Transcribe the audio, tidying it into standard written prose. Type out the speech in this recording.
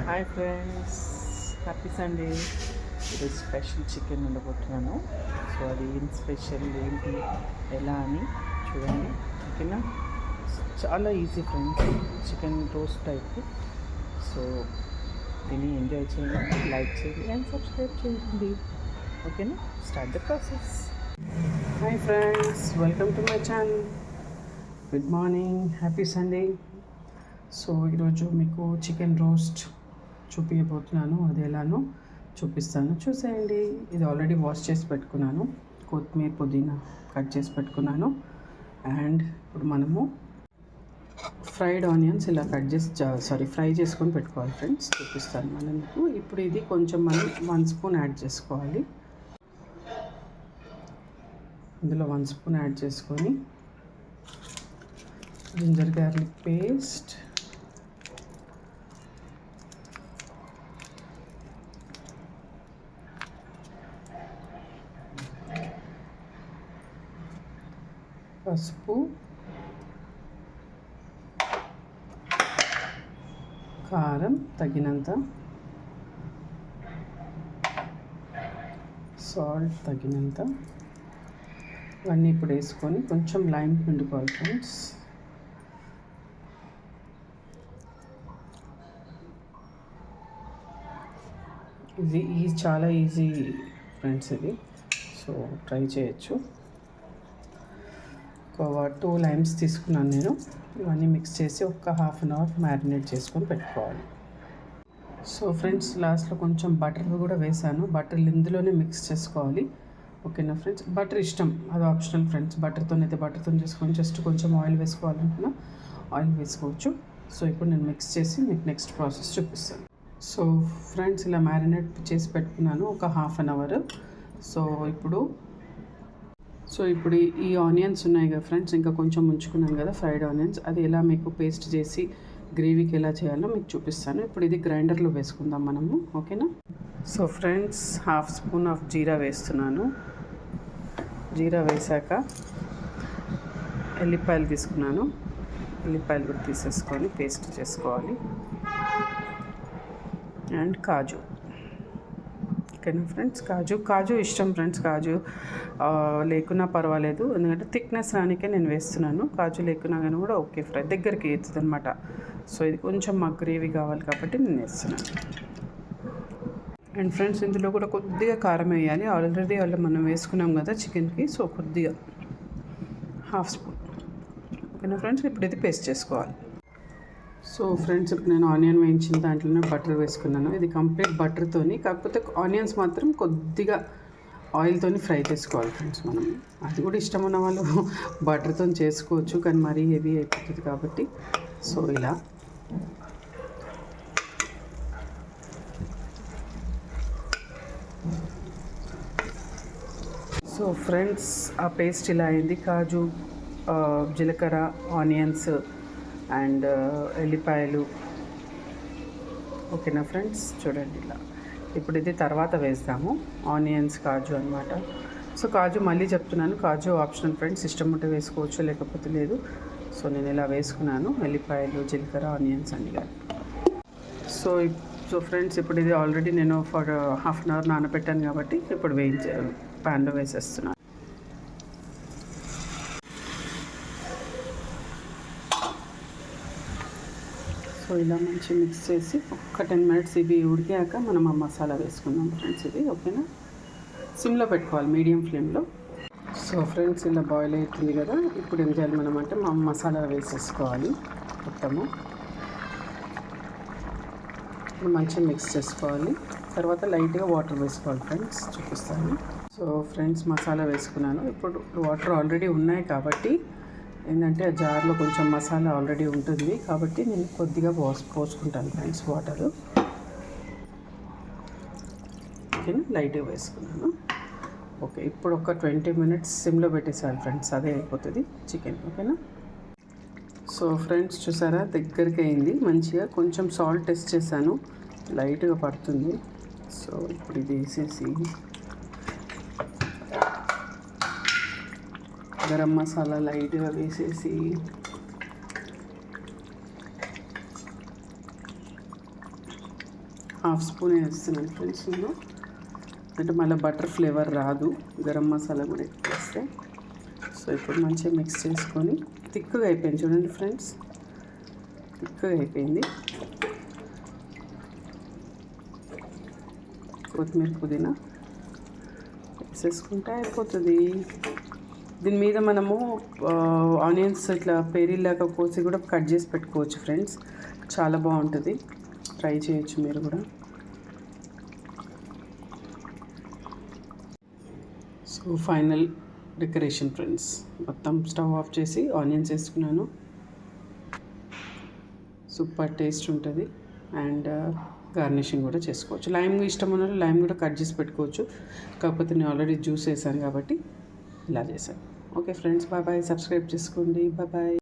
Hi friends, happy Sunday. ఈరోజు special chicken ఉండబోతున్నాను. So అది ఏం స్పెషల్ ఏంటి ఎలా అని చూడండి. ఓకేనా, చాలా easy friends, chicken roast type. So దీన్ని ఎంజాయ్ చేయండి, లైక్ చేయండి అండ్ సబ్స్క్రైబ్ చేయండి. ఓకేనా, start the process. Hi friends, welcome to my channel. Good morning, happy Sunday. So ఈరోజు మీకు చికెన్ రోస్ట్ చూపించబోతున్నాను. అది ఎలానో చూపిస్తాను, చూసేయండి. ఇది ఆల్రెడీ వాష్ చేసి పెట్టుకున్నాను, కొత్తిమీర పుదీనా కట్ చేసి పెట్టుకున్నాను. అండ్ ఇప్పుడు మనము ఫ్రైడ్ ఆనియన్స్ ఇలా కట్ చేసి ఫ్రై చేసుకొని పెట్టుకోవాలి ఫ్రెండ్స్. చూపిస్తాను మళ్ళీ మీకు. ఇప్పుడు ఇది కొంచెం మనం 1 స్పూన్ యాడ్ చేసుకోవాలి. ఇందులో 1 స్పూన్ యాడ్ చేసుకొని జింజర్ గార్లిక్ పేస్ట్, పసుపు, కారం తగినంత, సాల్ట్ తగినంత, ఇవన్నీ ఇప్పుడు వేసుకొని కొంచెం లైమ్ పిండుకోవాలి ఫ్రెండ్స్. ఇది చాలా ఈజీ ఫ్రెండ్స్ ఇది, సో ట్రై చేయొచ్చు. ఒక 2 లైమ్స్ తీసుకున్నాను నేను. ఇవన్నీ మిక్స్ చేసి ఒక హాఫ్ అన్ అవర్ మ్యారినేట్ చేసుకొని పెట్టుకోవాలి. సో ఫ్రెండ్స్, లాస్ట్లో కొంచెం బటర్ కూడా వేసాను. బటర్ ఇందులోనే మిక్స్ చేసుకోవాలి. ఓకేనా ఫ్రెండ్స్, బటర్ ఇష్టం, అది ఆప్షనల్ ఫ్రెండ్స్. బటర్తోనైతే బటర్తో చేసుకొని జస్ట్ కొంచెం ఆయిల్ వేసుకోవాలనుకున్నా ఆయిల్ వేసుకోవచ్చు. సో ఇప్పుడు నేను మిక్స్ చేసి మీకు నెక్స్ట్ ప్రాసెస్ చూపిస్తాను. సో ఫ్రెండ్స్, ఇలా మ్యారినేట్ చేసి పెట్టుకున్నాను ఒక హాఫ్ అన్ అవర్. సో ఇప్పుడు ఈ ఆనియన్స్ ఉన్నాయి కదా ఫ్రెండ్స్, ఇంకా కొంచెం ఉంచుకున్నాను కదా ఫ్రైడ్ ఆనియన్స్, అది ఎలా మీకు పేస్ట్ చేసి గ్రేవీకి ఎలా చేయాలో మీకు చూపిస్తాను. ఇప్పుడు ఇది గ్రైండర్లో వేసుకుందాం మనము. ఓకేనా. So friends, half spoon of జీరా వేస్తున్నాను. జీరా వేసాక ఎల్లిపాయలు తీసుకున్నాను. ఎల్లిపాయలు కూడా తీసేసుకొని పేస్ట్ చేసుకోవాలి. అండ్ కాజు. ఓకేనా ఫ్రెండ్స్, కాజు ఇష్టం ఫ్రెండ్స్. కాజు లేకున్నా పర్వాలేదు, ఎందుకంటే థిక్నెస్ రానికే నేను వేస్తున్నాను. కాజు లేకున్నా కానీ కూడా ఓకే, ఫ్రై దగ్గరికి వేస్తుంది అనమాట. సో ఇది కొంచెం మాకు గ్రేవీ కావాలి కాబట్టి నేను వేస్తున్నాను. అండ్ ఫ్రెండ్స్, ఇందులో కూడా కొద్దిగా కారం వేయాలి. ఆల్రెడీ మనం వేసుకున్నాం కదా చికెన్కి, సో కొద్దిగా హాఫ్ స్పూన్. ఓకేనా ఫ్రెండ్స్, ఇప్పుడు ఇది పేస్ట్ చేసుకోవాలి. సో ఫ్రెండ్స్, ఇప్పుడు నేను ఆనియన్ వేయించిన దాంట్లోనే బటర్ వేసుకున్నాను. ఇది కంప్లీట్ బటర్తోని, కాకపోతే ఆనియన్స్ మాత్రం కొద్దిగా ఆయిల్తోని ఫ్రై చేసుకోవాలి ఫ్రెండ్స్. మనం అది కూడా ఇష్టం ఉన్న వాళ్ళు బటర్తో చేసుకోవచ్చు, కానీ మరీ హెవీ అయిపోతుంది కాబట్టి. సో ఇలా సో ఫ్రెండ్స్, ఆ పేస్ట్ ఇలా అయింది. కాజు, జీలకర్ర, ఆనియన్స్ అండ్ ఎల్లిపాయలు. ఓకేనా ఫ్రెండ్స్, చూడండి ఇలా. ఇప్పుడు ఇది తర్వాత వేస్తాము ఆనియన్స్, కాజు అనమాట. సో కాజు మళ్ళీ చెప్తున్నాను, కాజు ఆప్షనల్ ఫ్రెండ్స్, ఇష్టం ఉంటే వేసుకోవచ్చు, లేకపోతే లేదు. సో నేను ఇలా వేసుకున్నాను, ఎల్లిపాయలు, జీలకర్ర, ఆనియన్స్ అన్ని కానీ. సో ఫ్రెండ్స్, ఇప్పుడు ఇది ఆల్రెడీ నేను ఫర్ హాఫ్ అన్ అవర్ నానబెట్టాను కాబట్టి ఇప్పుడు ప్యాన్లో వేసేస్తున్నాను. సో ఇలా మంచి మిక్స్ చేసి ఒక 10 మినిట్స్ ఇవి ఉడికాక మనం ఆ మసాలా వేసుకుందాం ఫ్రెండ్స్. ఇది ఓకేనా, సిమ్లో పెట్టుకోవాలి, మీడియం ఫ్లేమ్లో. సో ఫ్రెండ్స్, ఇలా బాయిల్ అవుతుంది కదా. ఇప్పుడు ఏం చేయాలి మనం అంటే మసాలా వేసేసుకోవాలి మొత్తము. ఇప్పుడు మంచిగా మిక్స్ చేసుకోవాలి. తర్వాత లైట్గా వాటర్ వేసుకోవాలి ఫ్రెండ్స్, చూపిస్తాను. సో ఫ్రెండ్స్, మసాలా వేసుకున్నాను. ఇప్పుడు వాటర్ ఆల్రెడీ ఉన్నాయి కాబట్టి ఏంటంటే ఆ జార్లో కొంచెం మసాలా ఆల్రెడీ ఉంటుంది కాబట్టి నేను కొద్దిగా పోసుకుంటాను ఫ్రెండ్స్ వాటరు. ఓకేనా, లైట్గా వేసుకున్నాను. ఓకే, ఇప్పుడు ఒక 20 మినిట్స్ సిమ్లో పెట్టేసాను ఫ్రెండ్స్, అదే అయిపోతుంది చికెన్. ఓకేనా. సో ఫ్రెండ్స్, చూసారా దగ్గరికి అయింది మంచిగా. కొంచెం సాల్ట్ టెస్ట్ చేశాను, లైట్గా పడుతుంది. సో ఇప్పుడు ఇది వేసేసి గరం మసాలా లైట్గా వేసేసి హాఫ్ స్పూన్ వేస్తున్నాను ఫ్రెండ్స్ నేను, అంటే మళ్ళీ బటర్ ఫ్లేవర్ రాదు, గరం మసాలా కూడా ఎక్కువ వేస్తే. సో ఇప్పుడు మంచిగా మిక్స్ చేసుకొని, థిక్గా అయిపోయింది చూడండి ఫ్రెండ్స్, థిక్గా అయిపోయింది. కొత్తిమీర పుదీనా వేసేసుకుంటే అయిపోతుంది. దీని మీద మనము ఆనియన్స్ ఇట్లా పేరీలాగా కోసి కూడా కట్ చేసి పెట్టుకోవచ్చు ఫ్రెండ్స్, చాలా బాగుంటుంది, ట్రై చేయొచ్చు మీరు కూడా. సో ఫైనల్ డెకరేషన్ ఫ్రెండ్స్, మొత్తం స్టవ్ ఆఫ్ చేసి ఆనియన్స్ వేసుకున్నాను. సూపర్ టేస్ట్ ఉంటుంది. అండ్ గార్నిషింగ్ కూడా చేసుకోవచ్చు. లైమ్ ఇష్టం ఉన్న లైమ్ కూడా కట్ చేసి పెట్టుకోవచ్చు, కాకపోతే నేను ఆల్రెడీ జ్యూస్ వేసాను కాబట్టి ఇలా చేశాను. Okay friends, bye bye, subscribe చేసుకోండి, బాయ్ బాయ్.